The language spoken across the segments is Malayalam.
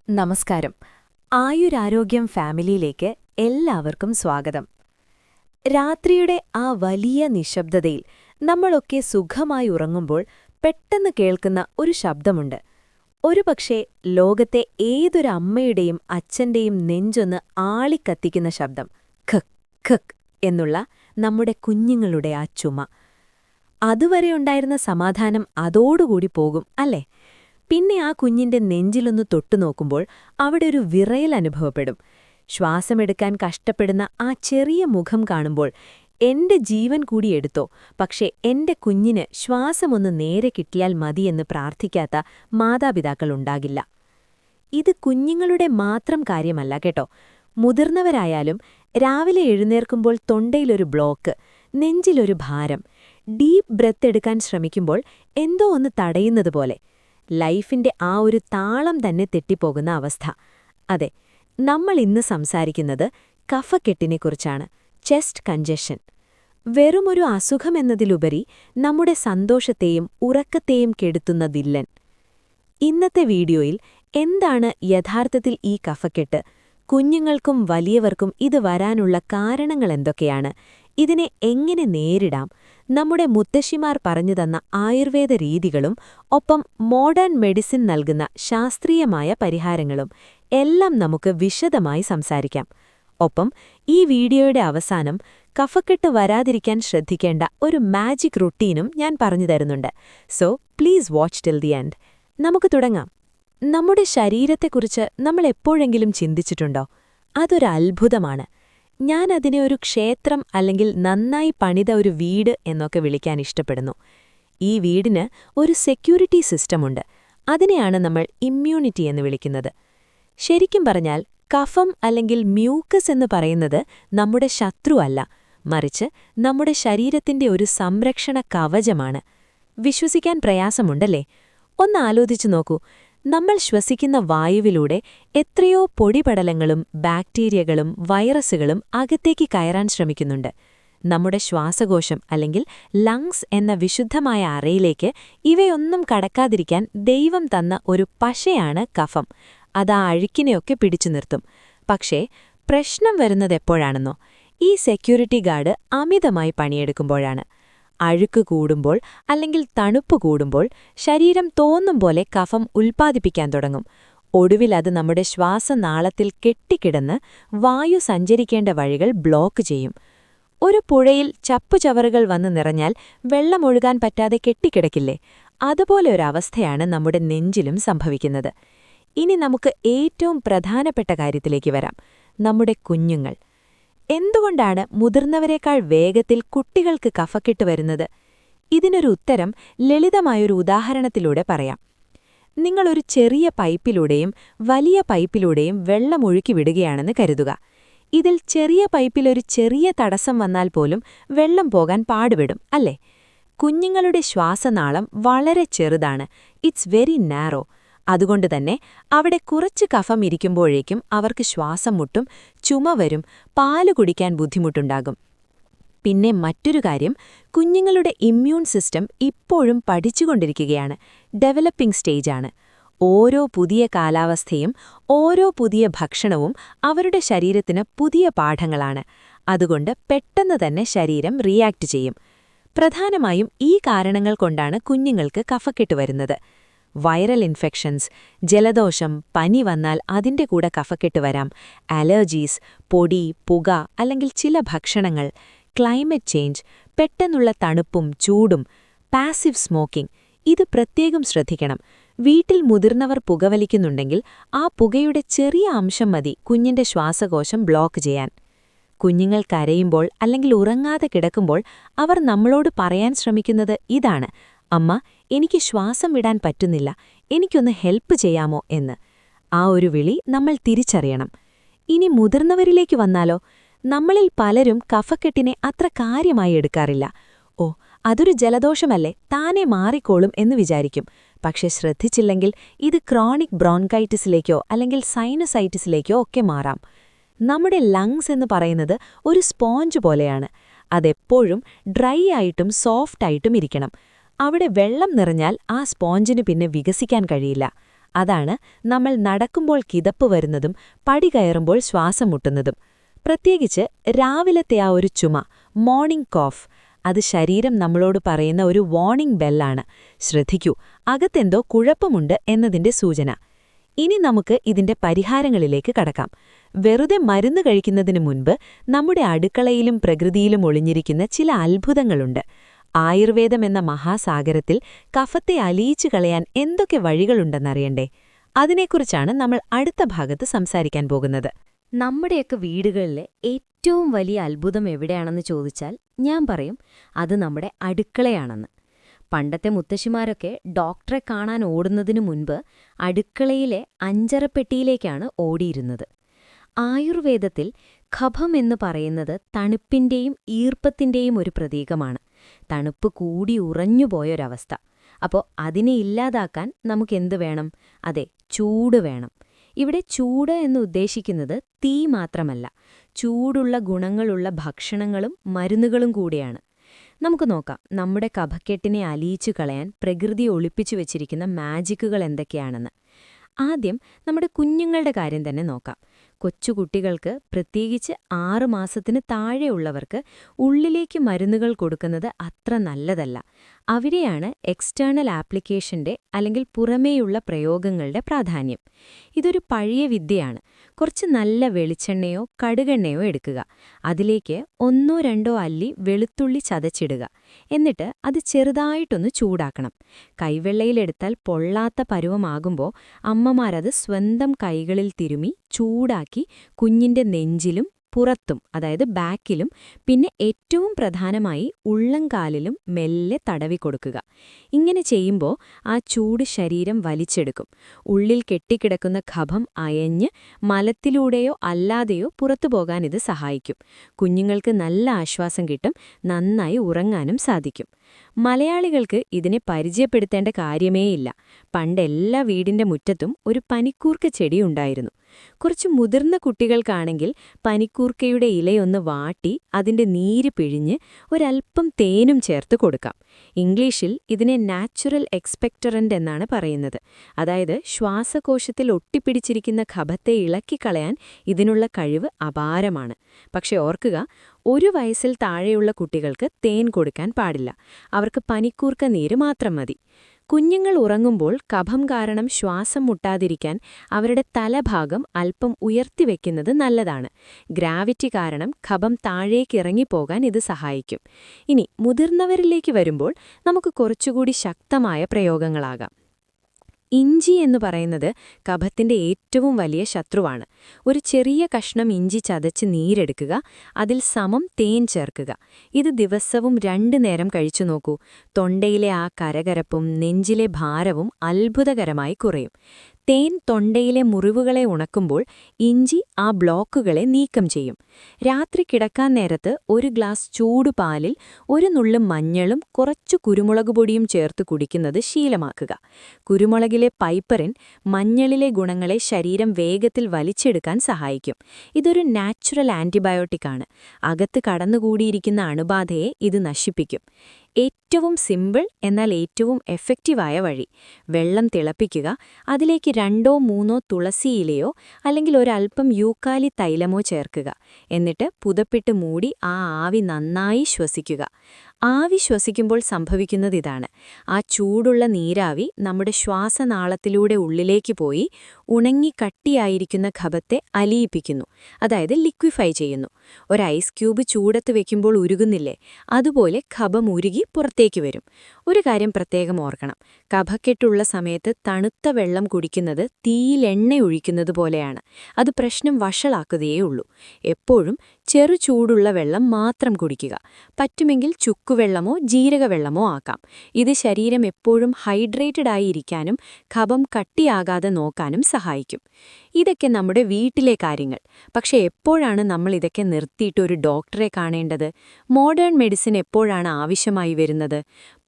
നമസ്കാരം. ആയുരാരോഗ്യം ഫാമിലിയിലേക്ക് എല്ലാവർക്കും സ്വാഗതം. രാത്രിയുടെ ആ വലിയ നിശബ്ദതയിൽ നമ്മളൊക്കെ സുഖമായി ഉറങ്ങുമ്പോൾ പെട്ടെന്ന് കേൾക്കുന്ന ഒരു ശബ്ദമുണ്ട്. ഒരുപക്ഷേ ലോകത്തെ ഏതൊരമ്മയുടെയും അച്ഛന്റെയും നെഞ്ചൊന്ന് ആളിക്കത്തിക്കുന്ന ശബ്ദം. ഖക് ഖക് എന്നുള്ള നമ്മുടെ കുഞ്ഞുങ്ങളുടെ ആ ചുമ. അതുവരെ ഉണ്ടായിരുന്ന സമാധാനം അതോടുകൂടി പോകും അല്ലേ? പിന്നെ ആ കുഞ്ഞിന്റെ നെഞ്ചിലൊന്ന് തൊട്ടുനോക്കുമ്പോൾ അവിടെ ഒരു വിറയൽ അനുഭവപ്പെടും. ശ്വാസമെടുക്കാൻ കഷ്ടപ്പെടുന്ന ആ ചെറിയ മുഖം കാണുമ്പോൾ എന്റെ ജീവൻ കൂടി എടുത്തോ, പക്ഷേ എന്റെ കുഞ്ഞിന് ശ്വാസമൊന്ന് നേരെ കിട്ടിയാൽ മതിയെന്ന് പ്രാർത്ഥിക്കാത്ത മാതാപിതാക്കളുണ്ടാകില്ല. ഇത് കുഞ്ഞുങ്ങളുടെ മാത്രം കാര്യമല്ല കേട്ടോ. മുതിർന്നവരായാലും രാവിലെ എഴുന്നേൽക്കുമ്പോൾ തൊണ്ടയിലൊരു ബ്ലോക്ക്, നെഞ്ചിലൊരു ഭാരം, ഡീപ്പ് ബ്രെത്ത് എടുക്കാൻ ശ്രമിക്കുമ്പോൾ എന്തോ ഒന്ന് തടയുന്നതുപോലെ. ലൈഫിന്റെ ആ ഒരു താളം തന്നെ തെറ്റിപ്പോകുന്ന അവസ്ഥ. അതെ, നമ്മൾ ഇന്ന് സംസാരിക്കുന്നത് കഫക്കെട്ടിനെക്കുറിച്ചാണ്. Chest congestion. വെറുമൊരു അസുഖമെന്നതിലുപരി നമ്മുടെ സന്തോഷത്തെയും ഉറക്കത്തെയും കെടുത്തുന്ന വില്ലൻ. ഇന്നത്തെ വീഡിയോയിൽ എന്താണ് യഥാർത്ഥത്തിൽ ഈ കഫക്കെട്ട്, കുഞ്ഞുങ്ങൾക്കും വലിയവർക്കും ഇത് വരാനുള്ള കാരണങ്ങളെന്തൊക്കെയാണ്, ഇതിനെ എങ്ങനെ നേരിടാം, നമ്മുടെ മുത്തശ്ശിമാർ പറഞ്ഞുതന്ന ആയുർവേദ രീതികളും ഒപ്പം മോഡേൺ മെഡിസിൻ നൽകുന്ന ശാസ്ത്രീയമായ പരിഹാരങ്ങളും എല്ലാം നമുക്ക് വിശദമായി സംസാരിക്കാം. ഒപ്പം ഈ വീഡിയോയുടെ അവസാനം കഫക്കെട്ട് വരാതിരിക്കാൻ ശ്രദ്ധിക്കേണ്ട ഒരു മാജിക് റുട്ടീനും ഞാൻ പറഞ്ഞു തരുന്നുണ്ട്. So please watch till the end. നമുക്ക് തുടങ്ങാം. നമ്മുടെ ശരീരത്തെക്കുറിച്ച് നമ്മൾ എപ്പോഴെങ്കിലും ചിന്തിച്ചിട്ടുണ്ടോ? അതൊരു അത്ഭുതമാണ്. ഞാൻ അതിനെ ഒരു ക്ഷേത്രം അല്ലെങ്കിൽ നന്നായി പണിത ഒരു വീട് എന്നൊക്കെ വിളിക്കാൻ ഇഷ്ടപ്പെടുന്നു. ഈ വീടിന് ഒരു സെക്യൂരിറ്റി സിസ്റ്റമുണ്ട്. അതിനെയാണ് നമ്മൾ ഇമ്മ്യൂണിറ്റി എന്ന് വിളിക്കുന്നത്. ശരിക്കും പറഞ്ഞാൽ കഫം അല്ലെങ്കിൽ മ്യൂക്കസ് എന്ന് പറയുന്നത് നമ്മുടെ ശത്രുവല്ല, മറിച്ച് നമ്മുടെ ശരീരത്തിന്റെ ഒരു സംരക്ഷണ കവചമാണ്. വിശ്വസിക്കാൻ പ്രയാസമുണ്ടല്ലേ? ഒന്ന് ആലോചിച്ചു നോക്കൂ. നമ്മൾ ശ്വസിക്കുന്ന വായുവിലൂടെ എത്രയോ പൊടിപടലങ്ങളും ബാക്ടീരിയകളും വൈറസുകളും അകത്തേക്ക് കയറാൻ ശ്രമിക്കുന്നുണ്ട്. നമ്മുടെ ശ്വാസകോശം അല്ലെങ്കിൽ ലങ്സ് എന്ന വിശുദ്ധമായ അറയിലേക്ക് ഇവയൊന്നും കടക്കാതിരിക്കാൻ ദൈവം തന്ന ഒരു പശയാണ് കഫം. അത് ആ അഴുക്കിനെയൊക്കെ പിടിച്ചു നിർത്തും. പക്ഷേ പ്രശ്നം വരുന്നതെപ്പോഴാണെന്നോ? ഈ സെക്യൂരിറ്റി ഗാർഡ് അമിതമായി പണിയെടുക്കുമ്പോഴാണ്. അഴുക്ക് കൂടുമ്പോൾ അല്ലെങ്കിൽ തണുപ്പ് കൂടുമ്പോൾ ശരീരം തോന്നും പോലെ കഫം ഉൽപ്പാദിപ്പിക്കാൻ തുടങ്ങും. ഒടുവിൽ അത് നമ്മുടെ ശ്വാസനാളത്തിൽ കെട്ടിക്കിടന്ന് വായു സഞ്ചരിക്കേണ്ട വഴികൾ ബ്ലോക്ക് ചെയ്യും. ഒരു പുഴയിൽ ചപ്പുചവറുകൾ വന്ന് നിറഞ്ഞാൽ വെള്ളമൊഴുകാൻ പറ്റാതെ കെട്ടിക്കിടക്കില്ലേ? അതുപോലെ ഒരവസ്ഥയാണ് നമ്മുടെ നെഞ്ചിലും സംഭവിക്കുന്നത്. ഇനി നമുക്ക് ഏറ്റവും പ്രധാനപ്പെട്ട കാര്യത്തിലേക്ക് വരാം. നമ്മുടെ കുഞ്ഞുങ്ങൾ. എന്തുകൊണ്ടാണ് മുതിർന്നവരെക്കാൾ വേഗത്തിൽ കുട്ടികൾക്ക് കഫക്കെട്ട് വരുന്നത്? ഇതിനൊരു ഉത്തരം ലളിതമായൊരു ഉദാഹരണത്തിലൂടെ പറയാം. നിങ്ങളൊരു ചെറിയ പൈപ്പിലൂടെയും വലിയ പൈപ്പിലൂടെയും വെള്ളം ഒഴുക്കി വിടുകയാണെന്ന് കരുതുക. ഇതിൽ ചെറിയ പൈപ്പിലൊരു ചെറിയ തടസ്സം വന്നാൽ പോലും വെള്ളം പോകാൻ പാടുപെടും അല്ലേ? കുഞ്ഞുങ്ങളുടെ ശ്വാസനാളം വളരെ ചെറുതാണ്. It's very narrow. അതുകൊണ്ടുതന്നെ അവിടെ കുറച്ച് കഫം ഇരിക്കുമ്പോഴേക്കും അവർക്ക് ശ്വാസം മുട്ടും, ചുമ വരും, പാല് കുടിക്കാൻ ബുദ്ധിമുട്ടുണ്ടാകും. പിന്നെ മറ്റൊരു കാര്യം, കുഞ്ഞുങ്ങളുടെ ഇമ്മ്യൂൺ സിസ്റ്റം ഇപ്പോഴും പഠിച്ചുകൊണ്ടിരിക്കുകയാണ്. ഡെവലപ്പിംഗ് സ്റ്റേജാണ്. ഓരോ പുതിയ കാലാവസ്ഥയും ഓരോ പുതിയ ഭക്ഷണവും അവരുടെ ശരീരത്തിന് പുതിയ പാഠങ്ങളാണ്. അതുകൊണ്ട് പെട്ടെന്ന് തന്നെ ശരീരം റിയാക്ട് ചെയ്യും. പ്രധാനമായും ഈ കാരണങ്ങൾ കൊണ്ടാണ് കുഞ്ഞുങ്ങൾക്ക് കഫക്കെട്ട് വരുന്നത്. വൈറൽ ഇൻഫെക്ഷൻസ്, ജലദോഷം, പനി വന്നാൽ അതിന്റെ കൂടെ കഫക്കെട്ട് വരാം. അലർജീസ്, പൊടി, പുക അല്ലെങ്കിൽ ചില ഭക്ഷണങ്ങൾ, ക്ലൈമറ്റ് ചേഞ്ച്, പെട്ടെന്നുള്ള തണുപ്പും ചൂടും, പാസീവ് സ്മോക്കിംഗ്. ഇത് പ്രത്യേകം ശ്രദ്ധിക്കണം. വീട്ടിൽ മുതിർന്നവർ പുകവലിക്കുന്നുണ്ടെങ്കിൽ ആ പുകയുടെ ചെറിയ അംശം മതി കുഞ്ഞിന്റെ ശ്വാസകോശം ബ്ലോക്ക് ചെയ്യാൻ. കുഞ്ഞുങ്ങൾ കരയുമ്പോൾ അല്ലെങ്കിൽ ഉറങ്ങാതെ കിടക്കുമ്പോൾ അവർ നമ്മളോട് പറയാൻ ശ്രമിക്കുന്നത് ഇതാണ്: അമ്മ, എനിക്ക് ശ്വാസം വിടാൻ പറ്റുന്നില്ല, എനിക്കൊന്ന് ഹെൽപ്പ് ചെയ്യാമോ എന്ന്. ആ ഒരു വിളി നമ്മൾ തിരിച്ചറിയണം. ഇനി മുതിർന്നവരിലേക്ക് വന്നാലോ? നമ്മളിൽ പലരും കഫക്കെട്ടിനെ അത്ര കാര്യമായി എടുക്കാറില്ല. ഓ, അതൊരു ജലദോഷമല്ലേ, താനെ മാറിക്കോളും എന്ന് വിചാരിക്കും. പക്ഷെ ശ്രദ്ധിച്ചില്ലെങ്കിൽ ഇത് ക്രോണിക് ബ്രോൺകൈറ്റിസിലേക്കോ അല്ലെങ്കിൽ സൈനസൈറ്റിസിലേക്കോ ഒക്കെ മാറാം. നമ്മുടെ ലങ്സ് എന്ന് പറയുന്നത് ഒരു സ്പോഞ്ച് പോലെയാണ്. അതെപ്പോഴും ഡ്രൈ ആയിട്ടും സോഫ്റ്റായിട്ടും ഇരിക്കണം. അവിടെ വെള്ളം നിറഞ്ഞാൽ ആ സ്പോഞ്ചിന് പിന്നെ വികസിക്കാൻ കഴിയില്ല. അതാണ് നമ്മൾ നടക്കുമ്പോൾ കിതപ്പ് വരുന്നതും പടി കയറുമ്പോൾ ശ്വാസം മുട്ടുന്നതും. പ്രത്യേകിച്ച് രാവിലത്തെ ആ ഒരു ചുമ, മോർണിംഗ് കോഫ്, അത് ശരീരം നമ്മളോട് പറയുന്ന ഒരു വാർണിംഗ് ബെല്ലാണ്. ശ്രദ്ധിക്കൂ, അകത്തെന്തോ കുഴപ്പമുണ്ട് എന്നതിന്റെ സൂചന. ഇനി നമുക്ക് ഇതിന്റെ പരിഹാരങ്ങളിലേക്ക് കടക്കാം. വെറുതെ മരുന്ന് കഴിക്കുന്നതിനു മുൻപ് നമ്മുടെ അടുക്കളയിലും പ്രകൃതിയിലും ഒളിഞ്ഞിരിക്കുന്ന ചില അത്ഭുതങ്ങളുണ്ട്. ആയുർവേദം എന്ന മഹാസാഗരത്തിൽ കഫത്തെ അലിയിച്ചു കളയാൻ എന്തൊക്കെ വഴികളുണ്ടെന്നറിയണ്ടേ? അതിനെക്കുറിച്ചാണ് നമ്മൾ അടുത്ത ഭാഗത്ത് സംസാരിക്കാൻ പോകുന്നത്. നമ്മുടെയൊക്കെ വീടുകളിലെ ഏറ്റവും വലിയ അത്ഭുതം എവിടെയാണെന്ന് ചോദിച്ചാൽ ഞാൻ പറയും അത് നമ്മുടെ അടുക്കളയാണെന്ന്. പണ്ടത്തെ മുത്തശ്ശിമാരൊക്കെ ഡോക്ടറെ കാണാൻ ഓടുന്നതിനു മുൻപ് അടുക്കളയിലെ അഞ്ചറപ്പെട്ടിയിലേക്കാണ് ഓടിയിരുന്നത്. ആയുർവേദത്തിൽ ഖഭം എന്ന് പറയുന്നത് തണുപ്പിന്റെയും ഈർപ്പത്തിന്റെയും ഒരു പ്രതീകമാണ്. തണുപ്പ് കൂടി ഉറഞ്ഞുപോയൊരവസ്ഥ. അപ്പോൾ അതിനെ ഇല്ലാതാക്കാൻ നമുക്കെന്ത് വേണം? അതെ, ചൂട് വേണം. ഇവിടെ ചൂട് എന്ന് ഉദ്ദേശിക്കുന്നത് തീ മാത്രമല്ല, ചൂടുള്ള ഗുണങ്ങളുള്ള ഭക്ഷണങ്ങളും മരുന്നുകളും കൂടിയാണ്. നമുക്ക് നോക്കാം, നമ്മുടെ കഫക്കെട്ടിനെ അലിയിച്ചു കളയാൻ പ്രകൃതി ഒളിപ്പിച്ചു വെച്ചിരിക്കുന്ന മാജിക്കുകൾ എന്തൊക്കെയാണെന്ന്. ആദ്യം നമ്മുടെ കുഞ്ഞുങ്ങളുടെ കാര്യം തന്നെ നോക്കാം. കൊച്ചുകുട്ടികൾക്ക്, പ്രത്യേകിച്ച് 6 മാസത്തിന് താഴെയുള്ളവർക്ക് ഉള്ളിലേക്ക് മരുന്നുകൾ കൊടുക്കുന്നത് അത്ര നല്ലതല്ല. അവിടെയാണ് എക്സ്റ്റേണൽ ആപ്ലിക്കേഷന്റെ അല്ലെങ്കിൽ പുറമേയുള്ള പ്രയോഗങ്ങളുടെ പ്രാധാന്യം. ഇതൊരു പഴയ വിദ്യയാണ്. കുറച്ച് നല്ല വെളിച്ചെണ്ണയോ കടുകെണ്ണയോ എടുക്കുക. അതിലേക്ക് 1-2 അല്ലി വെളുത്തുള്ളി ചതച്ചിടുക. എന്നിട്ട് അത് ചെറുതായിട്ടൊന്ന് ചൂടാക്കണം. കൈവെള്ളയിലെടുത്താൽ പൊള്ളാത്ത പരുവമാകുമ്പോൾ അമ്മമാരത് സ്വന്തം കൈകളിൽ തിരുമി ചൂടാക്കി കുഞ്ഞിന്റെ നെഞ്ചിലും പുറത്തും, അതായത് ബാക്കിലും, പിന്നെ ഏറ്റവും പ്രധാനമായി ഉള്ളംകാലിലും മെല്ലെ തടവിക്കൊടുക്കുക. ഇങ്ങനെ ചെയ്യുമ്പോൾ ആ ചൂട് ശരീരം വലിച്ചെടുക്കും. ഉള്ളിൽ കെട്ടിക്കിടക്കുന്ന ഖഭം അയഞ്ഞ് മലത്തിലൂടെയോ അല്ലാതെയോ പുറത്തുപോകാൻ ഇത് സഹായിക്കും. കുഞ്ഞുങ്ങൾക്ക് നല്ല ആശ്വാസം കിട്ടും, നന്നായി ഉറങ്ങാനും സാധിക്കും. മലയാളികൾക്ക് ഇതിനെ പരിചയപ്പെടുത്തേണ്ട കാര്യമേയില്ല. പണ്ടെല്ലാ വീടിന്റെ മുറ്റത്തും ഒരു പനിക്കൂർക്ക ചെടിയുണ്ടായിരുന്നു. കുറച്ച് മുതിർന്ന കുട്ടികൾക്കാണെങ്കിൽ പനിക്കൂർക്കയുടെ ഇലയൊന്ന് വാട്ടി അതിന്റെ നീര് പിഴിഞ്ഞ് ഒരൽപ്പം തേനും ചേർത്ത് കൊടുക്കാം. ഇംഗ്ലീഷിൽ ഇതിനെ നാച്ചുറൽ എക്സ്പെക്ടറന്റ് എന്നാണ് പറയുന്നത്. അതായത് ശ്വാസകോശത്തിൽ ഒട്ടിപ്പിടിച്ചിരിക്കുന്ന ഖഭത്തെ ഇളക്കിക്കളയാൻ ഇതിനുള്ള കഴിവ് അപാരമാണ്. പക്ഷെ ഓർക്കുക, 1 വയസ്സിൽ താഴെയുള്ള കുട്ടികൾക്ക് തേൻ കൊടുക്കാൻ പാടില്ല. അവർക്ക് പനിക്കൂർക്ക നീര് മാത്രം മതി. കുഞ്ഞുങ്ങൾ ഉറങ്ങുമ്പോൾ കഫം കാരണം ശ്വാസം മുട്ടാതിരിക്കാൻ അവരുടെ തലഭാഗം അല്പം ഉയർത്തിവെക്കുന്നത് നല്ലതാണ്. ഗ്രാവിറ്റി കാരണം കഫം താഴേക്കിറങ്ങിപ്പോകാൻ ഇത് സഹായിക്കും. ഇനി മുതിർന്നവരിലേക്ക് വരുമ്പോൾ നമുക്ക് കുറച്ചുകൂടി ശക്തമായ പ്രയോഗങ്ങളാകാം. ഇഞ്ചി എന്ന് പറയുന്നത് കഫത്തിന്റെ ഏറ്റവും വലിയ ശത്രുവാണ്. ഒരു ചെറിയ കഷ്ണം ഇഞ്ചി ചതച്ച് നീരെടുക്കുക. അതിൽ സമം തേൻ ചേർക്കുക. ഇത് ദിവസവും 2 നേരം കഴിച്ചു നോക്കൂ. തൊണ്ടയിലെ ആ കരകരപ്പും നെഞ്ചിലെ ഭാരവും അത്ഭുതകരമായി കുറയും. തേൻ തൊണ്ടയിലെ മുറിവുകളെ ഉണക്കുമ്പോൾ ഇഞ്ചി ആ ബ്ലോക്കുകളെ നീക്കം ചെയ്യും. രാത്രി കിടക്കാൻ നേരത്ത് 1 ഗ്ലാസ് ചൂടുപാലിൽ 1 നുള്ളു മഞ്ഞളും കുറച്ചു കുരുമുളകുപൊടിയും ചേർത്ത് കുടിക്കുന്നത് ശീലമാക്കുക. കുരുമുളകിലെ പൈപ്പറിൻ മഞ്ഞളിലെ ഗുണങ്ങളെ ശരീരം വേഗത്തിൽ വലിച്ചെടുക്കാൻ സഹായിക്കും. ഇതൊരു നാച്ചുറൽ ആന്റിബയോട്ടിക്കാണ്. അകത്ത് കടന്നുകൂടിയിരിക്കുന്ന അണുബാധയെ ഇത് നശിപ്പിക്കും. ഏറ്റവും സിമ്പിൾ എന്നാൽ ഏറ്റവും എഫക്റ്റീവായ വഴി: വെള്ളം തിളപ്പിക്കുക. അതിലേക്ക് 2-3 തുളസിയിലയോ അല്ലെങ്കിൽ ഒരൽപ്പം യൂക്കാലി തൈലമോ ചേർക്കുക. എന്നിട്ട് പുതപ്പിട്ട് മൂടി ആ ആവി നന്നായി ശ്വസിക്കുക. ആവി ശ്വസിക്കുമ്പോൾ സംഭവിക്കുന്നതിതാണ്: ആ ചൂടുള്ള നീരാവി നമ്മുടെ ശ്വാസനാളത്തിലൂടെ ഉള്ളിലേക്ക് പോയി ഉണങ്ങി കട്ടിയായിരിക്കുന്ന ഖഭത്തെ അലിയിപ്പിക്കുന്നു, അതായത് ലിക്വിഫൈ ചെയ്യുന്നു. ഒരു ഐസ് ക്യൂബ് ചൂടത്ത് വെക്കുമ്പോൾ ഉരുകുന്നില്ലേ, അതുപോലെ ഖഭം ഉരുകി പുറത്തേക്ക് വരും. ഒരു കാര്യം പ്രത്യേകം ഓർക്കണം: കഫക്കെട്ടുള്ള സമയത്ത് തണുത്ത വെള്ളം കുടിക്കുന്നത് തീയിലെണ്ണ ഒഴിക്കുന്നത് പോലെയാണ്. അത് പ്രശ്നം വഷളാക്കുകയേയുള്ളൂ. എപ്പോഴും ചെറു ചൂടുള്ള വെള്ളം മാത്രം കുടിക്കുക. പറ്റുമെങ്കിൽ ചുക്കുവെള്ളമോ ജീരകവെള്ളമോ ആക്കാം. ഇത് ശരീരം എപ്പോഴും ഹൈഡ്രേറ്റഡ് ആയിരിക്കാനും ഖഭം കട്ടിയാകാതെ നോക്കാനും സഹായിക്കും. ഇതൊക്കെ നമ്മുടെ വീട്ടിലെ കാര്യങ്ങൾ. പക്ഷെ എപ്പോഴാണ് നമ്മൾ ഇതൊക്കെ നിർത്തിയിട്ട് ഒരു ഡോക്ടറെ കാണേണ്ടത്? മോഡേൺ മെഡിസിൻ എപ്പോഴാണ് ആവശ്യമായി വരുന്നത്?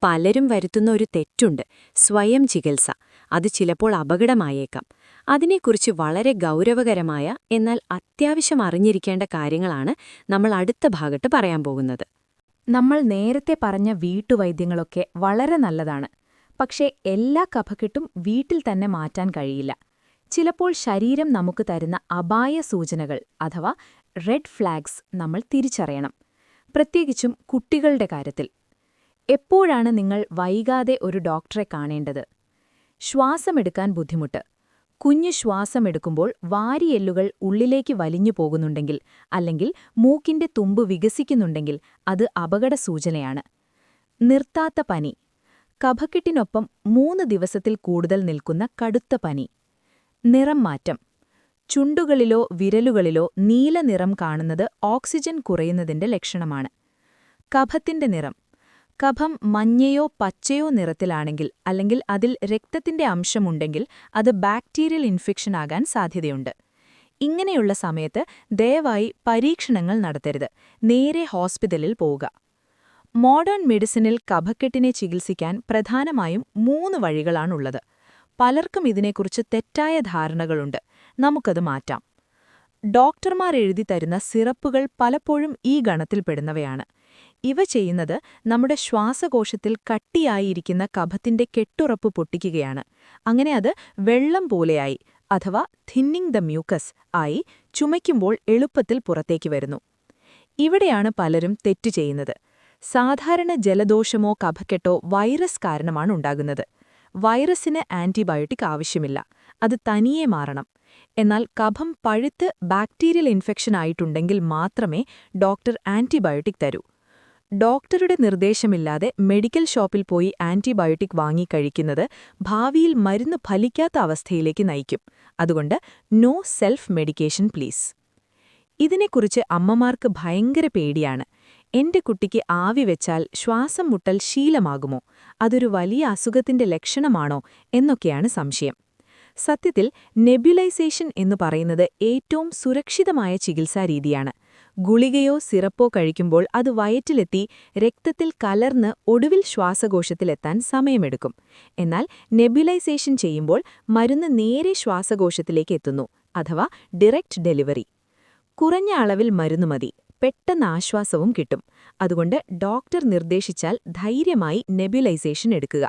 പലരും വരുത്തുന്ന ഒരു തെറ്റുണ്ട്: സ്വയം ചികിത്സ. അത് ചിലപ്പോൾ അപകടമായേക്കാം. അതിനെക്കുറിച്ച് വളരെ ഗൗരവകരമായ എന്നാൽ അത്യാവശ്യം അറിഞ്ഞിരിക്കേണ്ട കാര്യങ്ങളാണ് നമ്മൾ അടുത്ത ഭാഗത്ത് പറയാൻ പോകുന്നത്. നമ്മൾ നേരത്തെ പറഞ്ഞ വീട്ടുവൈദ്യങ്ങളൊക്കെ വളരെ നല്ലതാണ്. പക്ഷേ എല്ലാ കഫക്കെട്ടും വീട്ടിൽ തന്നെ മാറ്റാൻ കഴിയില്ല. ചിലപ്പോൾ ശരീരം നമുക്ക് തരുന്ന അപായ സൂചനകൾ അഥവാ റെഡ് ഫ്ലാഗ്സ് നമ്മൾ തിരിച്ചറിയണം, പ്രത്യേകിച്ചും കുട്ടികളുടെ കാര്യത്തിൽ. എപ്പോഴാണ് നിങ്ങൾ വൈകാതെ ഒരു ഡോക്ടറെ കാണേണ്ടത്? ശ്വാസമെടുക്കാൻ ബുദ്ധിമുട്ട്. കുഞ്ഞു ശ്വാസമെടുക്കുമ്പോൾ വാരിയെല്ലുകൾ ഉള്ളിലേക്ക് വലിഞ്ഞു പോകുന്നുണ്ടെങ്കിൽ, അല്ലെങ്കിൽ മൂക്കിന്റെ തുമ്പ് വികസിക്കുന്നുണ്ടെങ്കിൽ അത് അപകടസൂചനയാണ്. നിർത്താത്ത പനി. കഫക്കെട്ടിനൊപ്പം 3 ദിവസത്തിൽ കൂടുതൽ നിൽക്കുന്ന കടുത്ത പനി. നിറം മാറ്റം. ചുണ്ടുകളിലോ വിരലുകളിലോ നീല നിറം കാണുന്നത് ഓക്സിജൻ കുറയുന്നതിന്റെ ലക്ഷണമാണ്. കഫത്തിന്റെ നിറം. കഫം മഞ്ഞയോ പച്ചയോ നിറത്തിലാണെങ്കിൽ, അല്ലെങ്കിൽ അതിൽ രക്തത്തിന്റെ അംശമുണ്ടെങ്കിൽ അത് ബാക്ടീരിയൽ ഇൻഫെക്ഷൻ ആകാൻ സാധ്യതയുണ്ട്. ഇങ്ങനെയുള്ള സമയത്ത് ദയവായി പരീക്ഷണങ്ങൾ നടത്തരുത്, നേരെ ഹോസ്പിറ്റലിൽ പോവുക. മോഡേൺ മെഡിസിനിൽ കഫക്കെട്ടിനെ ചികിത്സിക്കാൻ പ്രധാനമായും 3 വഴികളാണുള്ളത്. പലർക്കും ഇതിനെക്കുറിച്ച് തെറ്റായ ധാരണകളുണ്ട്. നമുക്കത് മാറ്റാം. ഡോക്ടർമാർ എഴുതി തരുന്ന സിറപ്പുകൾ പലപ്പോഴും ഈ ഗണത്തിൽപ്പെടുന്നവയാണ്. ഇവ ചെയ്യുന്നത് നമ്മുടെ ശ്വാസകോശത്തിൽ കട്ടിയായിരിക്കുന്ന കഫത്തിന്റെ കെട്ടുറപ്പ് പൊട്ടിക്കുകയാണ്. അങ്ങനെ അത് വെള്ളം പോലെയായി, അഥവാ തിന്നിങ് ദ മ്യൂക്കസ് ആയി ചുമയ്ക്കുമ്പോൾ എളുപ്പത്തിൽ പുറത്തേക്ക് വരുന്നു. ഇവിടെയാണ് പലരും തെറ്റു ചെയ്യുന്നത്. സാധാരണ ജലദോഷമോ കഫക്കെട്ടോ വൈറസ് കാരണമാണ് ഉണ്ടാകുന്നത്. വൈറസിന് ആന്റിബയോട്ടിക് ആവശ്യമില്ല, അത് തനിയെ മാറണം. എന്നാൽ കഫം പഴുത്ത് ബാക്ടീരിയൽ ഇൻഫെക്ഷൻ ആയിട്ടുണ്ടെങ്കിൽ മാത്രമേ ഡോക്ടർ ആന്റിബയോട്ടിക് തരൂ. ഡോക്ടറുടെ നിർദ്ദേശമില്ലാതെ മെഡിക്കൽ ഷോപ്പിൽ പോയി ആന്റിബയോട്ടിക് വാങ്ങിക്കഴിക്കുന്നത് ഭാവിയിൽ മരുന്ന് ഫലിക്കാത്ത അവസ്ഥയിലേക്ക് നയിക്കും. അതുകൊണ്ട് നോ സെൽഫ് മെഡിക്കേഷൻ പ്ലീസ്. ഇതിനെക്കുറിച്ച് അമ്മമാർക്ക് ഭയങ്കര പേടിയാണ്. എന്റെ കുട്ടിക്ക് ആവി വെച്ചാൽ ശ്വാസം മുട്ടൽ ശീലമാകുമോ, അതൊരു വലിയ അസുഖത്തിന്റെ ലക്ഷണമാണോ എന്നൊക്കെയാണ് സംശയം. സത്യത്തിൽ നെബ്യുലൈസേഷൻ എന്നു പറയുന്നത് ഏറ്റവും സുരക്ഷിതമായ ചികിത്സാരീതിയാണ്. ഗുളികയോ സിറപ്പോ കഴിക്കുമ്പോൾ അത് വയറ്റിലെത്തി രക്തത്തിൽ കലർന്ന് ഒടുവിൽ ശ്വാസകോശത്തിലെത്താൻ സമയമെടുക്കും. എന്നാൽ നെബ്യുലൈസേഷൻ ചെയ്യുമ്പോൾ മരുന്ന് നേരെ ശ്വാസകോശത്തിലേക്ക് എത്തുന്നു, അഥവാ ഡിറക്റ്റ് ഡെലിവറി. കുറഞ്ഞ അളവിൽ മരുന്ന് മതി, പെട്ടെന്ന് ആശ്വാസവും കിട്ടും. അതുകൊണ്ട് ഡോക്ടർ നിർദ്ദേശിച്ചാൽ ധൈര്യമായി നെബ്യുലൈസേഷൻ എടുക്കുക.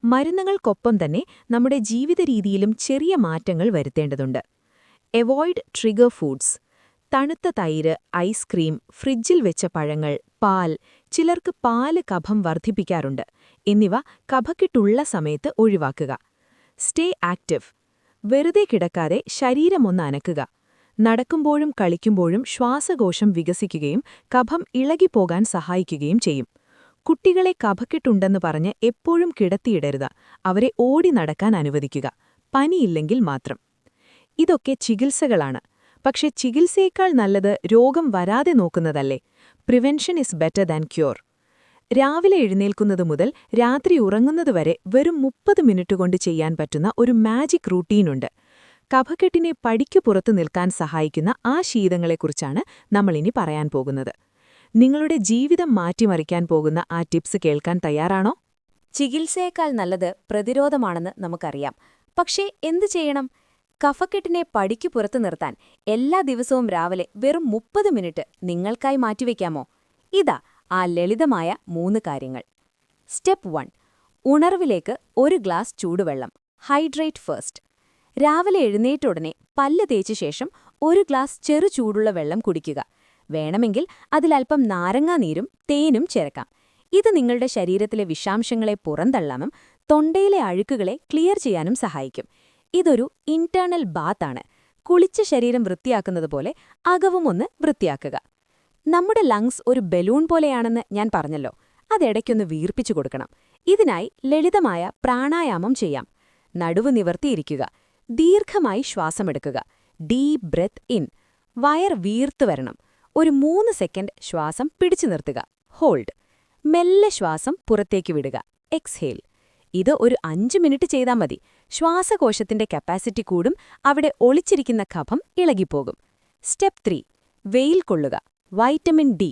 മരുന്നുകൾക്കൊപ്പം തന്നെ നമ്മുടെ ജീവിതരീതിയിലും ചെറിയ മാറ്റങ്ങൾ വരുത്തേണ്ടതുണ്ട്. Avoid trigger foods. തണുത്ത തൈര്, ഐസ്ക്രീം, ഫ്രിഡ്ജിൽ വെച്ച പഴങ്ങൾ, പാൽ, ചിലർക്ക് പാല് കഫം വർദ്ധിപ്പിക്കാറുണ്ട്, എന്നിവ കഫക്കെട്ടുള്ള സമയത്ത് ഒഴിവാക്കുക. Stay active. വെറുതെ കിടക്കാതെ ശരീരമൊന്ന് അനക്കുക. നടക്കുമ്പോഴും കളിക്കുമ്പോഴും ശ്വാസകോശം വികസിക്കുകയും കഫം ഇളകിപ്പോകാൻ സഹായിക്കുകയും ചെയ്യും. കുട്ടികളെ കഫക്കെട്ടുണ്ടെന്ന് പറഞ്ഞ് എപ്പോഴും കിടത്തിയിടരുത്, അവരെ ഓടി നടക്കാൻ അനുവദിക്കുക, പനിയില്ലെങ്കിൽ മാത്രം. ഇതൊക്കെ ചികിത്സകളാണ്. പക്ഷെ ചികിത്സയേക്കാൾ നല്ലത് രോഗം വരാതെ നോക്കുന്നതല്ലേ? Prevention is better than cure. രാവിലെ എഴുന്നേൽക്കുന്നത് മുതൽ രാത്രി ഉറങ്ങുന്നതുവരെ വെറും 30 മിനിറ്റ് കൊണ്ട് ചെയ്യാൻ പറ്റുന്ന ഒരു മാജിക് റൂട്ടീനുണ്ട്. കഫക്കെട്ടിനെ പടിക്കു പുറത്തു നിൽക്കാൻ സഹായിക്കുന്ന ആ ശീലങ്ങളെക്കുറിച്ചാണ് നമ്മളിനി പറയാൻ പോകുന്നത്. നിങ്ങളുടെ ജീവിതം മാറ്റിമറിക്കാൻ പോകുന്ന ആ ടിപ്സ് കേൾക്കാൻ തയ്യാറാണോ? ചികിത്സയേക്കാൾ നല്ലത് പ്രതിരോധമാണെന്ന് നമുക്കറിയാം. പക്ഷേ എന്തു ചെയ്യണം? കഫക്കെട്ടിനെ പടിക്കു പുറത്തു നിർത്താൻ എല്ലാ ദിവസവും രാവിലെ വെറും 30 മിനിറ്റ് നിങ്ങൾക്കായി മാറ്റിവെക്കാമോ? ഇതാ ആ ലളിതമായ 3 കാര്യങ്ങൾ. സ്റ്റെപ്പ് 1. ഉണർവിലേക്ക് 1 ഗ്ലാസ് ചൂടുവെള്ളം. Hydrate first. രാവിലെ എഴുന്നേറ്റുടനെ പല്ല് തേച്ച ശേഷം 1 ഗ്ലാസ് ചെറു ചൂടുള്ള വെള്ളം കുടിക്കുക. വേണമെങ്കിൽ അതിലൽപ്പം നാരങ്ങാനീരും തേനും ചേർക്കാം. ഇത് നിങ്ങളുടെ ശരീരത്തിലെ വിഷാംശങ്ങളെ പുറന്തള്ളാനും തൊണ്ടയിലെ അഴുക്കുകളെ ക്ലിയർ ചെയ്യാനും സഹായിക്കും. ഇതൊരു ഇന്റേണൽ ബാത്താണ്. കുളിച്ച ശരീരം വൃത്തിയാക്കുന്നതുപോലെ അകവും ഒന്ന് വൃത്തിയാക്കുക. നമ്മുടെ ലങ്സ് ഒരു ബലൂൺ പോലെയാണെന്ന് ഞാൻ പറഞ്ഞല്ലോ, അതിടയ്ക്കൊന്ന് വീർപ്പിച്ചു കൊടുക്കണം. ഇതിനായി ലളിതമായ പ്രാണായാമം ചെയ്യാം. നടുവ് നിവർത്തിയിരിക്കുക. ദീർഘമായി ശ്വാസമെടുക്കുക. Deep breath in. വയർ വീർത്തു വരണം. ഒരു 3 സെക്കൻഡ് ശ്വാസം പിടിച്ചു നിർത്തുക. ഹോൾഡ്. മെല്ലെ ശ്വാസം പുറത്തേക്ക് വിടുക. എക്സ്ഹേൽ. ഇത് ഒരു 5 മിനിറ്റ് ചെയ്താൽ മതി. ശ്വാസകോശത്തിന്റെ കപ്പാസിറ്റി കൂടും, അവിടെ ഒളിച്ചിരിക്കുന്ന കഫം ഇളകിപ്പോകും. സ്റ്റെപ്പ് 3. വെയിൽ കൊള്ളുക. Vitamin D.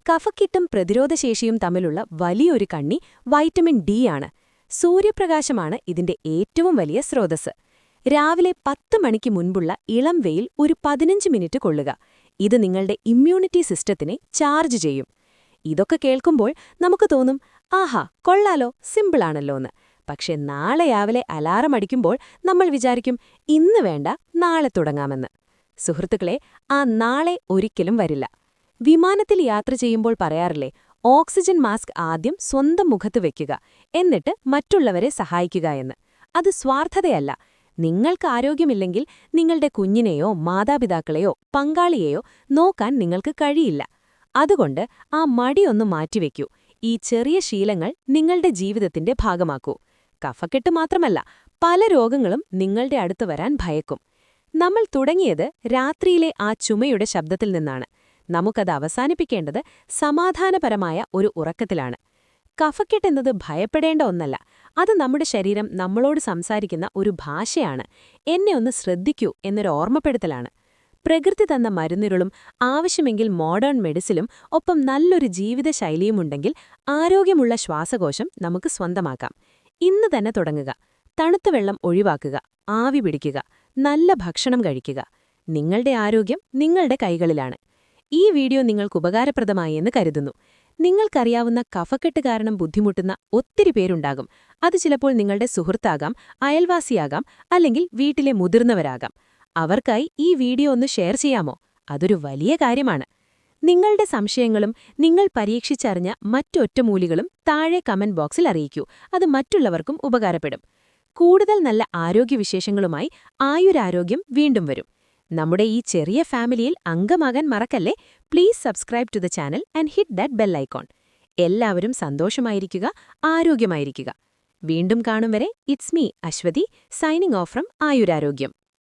കഫക്കെട്ടും പ്രതിരോധശേഷിയും തമ്മിലുള്ള വലിയൊരു കണ്ണി വൈറ്റമിൻ ഡി ആണ്. സൂര്യപ്രകാശമാണ് ഇതിന്റെ ഏറ്റവും വലിയ സ്രോതസ്സ്. രാവിലെ 10 മണിക്ക് മുൻപുള്ള ഇളം വെയിൽ ഒരു 15 മിനിറ്റ് കൊള്ളുക. ഇത് നിങ്ങളുടെ ഇമ്മ്യൂണിറ്റി സിസ്റ്റത്തിനെ ചാർജ് ചെയ്യും. ഇതൊക്കെ കേൾക്കുമ്പോൾ നമുക്ക് തോന്നും, ആഹാ കൊള്ളാലോ, സിമ്പിളാണല്ലോ എന്ന്. പക്ഷെ നാളെ രാവിലെ അലാറം അടിക്കുമ്പോൾ നമ്മൾ വിചാരിക്കും ഇന്ന് വേണ്ട, നാളെ തുടങ്ങാമെന്ന്. സുഹൃത്തുക്കളെ, ആ നാളെ ഒരിക്കലും വരില്ല. വിമാനത്തിൽ യാത്ര ചെയ്യുമ്പോൾ പറയാറില്ലേ, ഓക്സിജൻ മാസ്ക് ആദ്യം സ്വന്തം മുഖത്ത് വെക്കുക, എന്നിട്ട് മറ്റുള്ളവരെ സഹായിക്കുക എന്ന്. അത് സ്വാർത്ഥതയല്ല. നിങ്ങൾക്ക് ആരോഗ്യമില്ലെങ്കിൽ നിങ്ങളുടെ കുഞ്ഞിനെയോ മാതാപിതാക്കളെയോ പങ്കാളിയെയോ നോക്കാൻ നിങ്ങൾക്ക് കഴിയില്ല. അതുകൊണ്ട് ആ മടിയൊന്ന് മാറ്റിവെക്കൂ. ഈ ചെറിയ ശീലങ്ങൾ നിങ്ങളുടെ ജീവിതത്തിന്റെ ഭാഗമാക്കൂ. കഫക്കെട്ട് മാത്രമല്ല, പല രോഗങ്ങളും നിങ്ങളുടെ അടുത്ത് വരാൻ ഭയക്കും. നമ്മൾ തുടങ്ങിയത് രാത്രിയിലെ ആ ചുമയുടെ ശബ്ദത്തിൽ നിന്നാണ്. നമുക്കത് അവസാനിപ്പിക്കേണ്ടത് സമാധാനപരമായ ഒരു ഉറക്കത്തിലാണ്. കഫക്കെട്ടെന്നത് ഭയപ്പെടേണ്ട ഒന്നല്ല. അത് നമ്മുടെ ശരീരം നമ്മളോട് സംസാരിക്കുന്ന ഒരു ഭാഷയാണ്. എന്നെ ഒന്ന് ശ്രദ്ധിക്കൂ എന്നൊരു ഓർമ്മപ്പെടുത്തലാണ്. പ്രകൃതി തന്ന മരുന്നുകളും ആവശ്യമെങ്കിൽ മോഡേൺ മെഡിസിനും ഒപ്പം നല്ലൊരു ജീവിതശൈലിയുമുണ്ടെങ്കിൽ ആരോഗ്യമുള്ള ശ്വാസകോശം നമുക്ക് സ്വന്തമാക്കാം. ഇന്ന് തന്നെ തുടങ്ങുക. തണുത്ത വെള്ളം ഒഴിവാക്കുക, ആവി പിടിക്കുക, നല്ല ഭക്ഷണം കഴിക്കുക. നിങ്ങളുടെ ആരോഗ്യം നിങ്ങളുടെ കൈകളിലാണ്. ഈ വീഡിയോ നിങ്ങൾക്ക് ഉപകാരപ്രദമായി എന്ന് കരുതുന്നു. നിങ്ങൾക്കറിയാവുന്ന കഫക്കെട്ട് കാരണം ബുദ്ധിമുട്ടുന്ന ഒത്തിരി പേരുണ്ടാകും. അത് ചിലപ്പോൾ നിങ്ങളുടെ സുഹൃത്താകാം, അയൽവാസിയാകാം, അല്ലെങ്കിൽ വീട്ടിലെ മുതിർന്നവരാകാം. അവർക്കായി ഈ വീഡിയോ ഒന്ന് ഷെയർ ചെയ്യാമോ? അതൊരു വലിയ കാര്യമാണ്. നിങ്ങളുടെ സംശയങ്ങളും നിങ്ങൾ പരീക്ഷിച്ചറിഞ്ഞ മറ്റൊറ്റമൂലികളും താഴെ കമന്റ് ബോക്സിൽ അറിയിക്കൂ. അത് മറ്റുള്ളവർക്കും ഉപകാരപ്പെടും. കൂടുതൽ നല്ല ആരോഗ്യവിശേഷങ്ങളുമായി ആയുരാരോഗ്യം വീണ്ടും വരും. നമ്മുടെ ഈ ചെറിയ ഫാമിലിയിൽ അംഗമാകാൻ മറക്കല്ലേ. Please subscribe to the channel and hit that bell icon. എല്ലാവരും സന്തോഷമായിരിക്കുക, ആരോഗ്യമായിരിക്കുക. വീണ്ടും കാണും വരെ it's me Aswathi, signing off from ആയുരാരോഗ്യം.